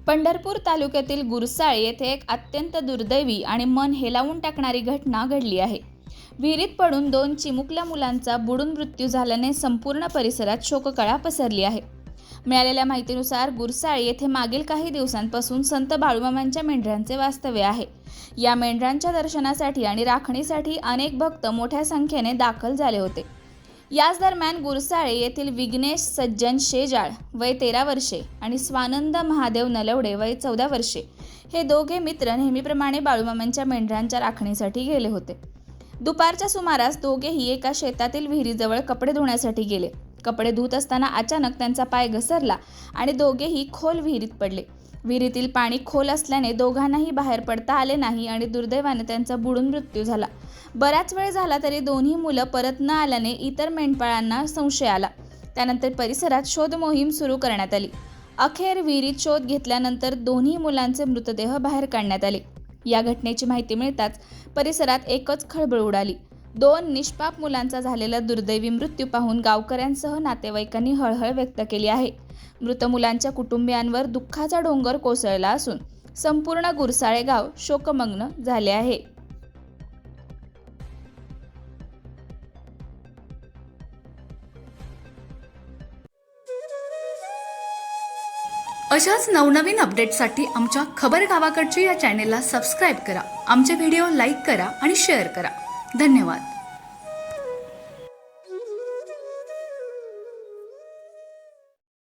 पंढरपूर तालुक्यातील गुरसाळे येथे एक अत्यंत दुर्दैवी आणि मन हेलावून टाकणारी घटना घडली आहे। विहिरीत पडून 2 चिमुकल्या मुलांचा बुडून मृत्यू झाल्याने संपूर्ण परिसरात शोककळा पसरली आहे। मिळालेल्या माहितीनुसार गुरसाळे येथे मागील काही दिवसांपासून संत बाळूमामांच्या मेंढरांचे वास्तव्य आहे। या मेंढरांच्या दर्शनासाठी आणि राखणीसाठी अनेक भक्त मोठ्या संख्येने दाखल झाले होते। याच दरम्यान गुरसाळे येथील विघ्नेश सज्जन शेजाळ वय 13 वर्षे आणि स्वानंद महादेव नलवडे वय 14 वर्षे हे दोघे मित्र नेहमीप्रमाणे बाळूमामांच्या मेंढरांच्या राखणीसाठी गेले होते। दुपारच्या सुमारास दोघेही एका शेतातील विहिरीजवळ कपडे धुण्यासाठी गेले। कपडे धुत असताना अचानक त्यांचा पाय घसरला आणि दोघेही खोल विहिरीत पडले। विहिरीतील पाणी खोल असल्याने दोघांनाही बाहेर पडता आले नाही आणि दुर्दैवाने त्यांचा बुडून मृत्यू झाला। बराच वेळ झाला तरी दोन्ही मुलं परत न आल्याने इतर मेंढपाळांना संशय आला। त्यानंतर परिसरात शोध मोहीम सुरू करण्यात आली। अखेर विहिरीत शोध घेतल्यानंतर दोन्ही मुलांचे मृतदेह बाहेर काढण्यात आले। या घटनेची माहिती मिळताच परिसरात एकच खळबळ उडाली। 2 निष्पाप मुलांचा झालेला दुर्दैवी मृत्यू पाहून गावकऱ्यांसह नातेवाईकांनी हळहळ व्यक्त केली आहे। मृत मुलांच्या कुटुंबियांवर दुःखाचा डोंगर कोसळला असून संपूर्ण गुरसाळे गाव शोकमग्न झाले आहे। अशाच नवनवीन अपडेट्ससाठी आमच्या खबर गावाकडची या चॅनेलला सबस्क्राईब करा, आमचे व्हिडिओ लाईक करा आणि शेअर करा। धन्यवाद।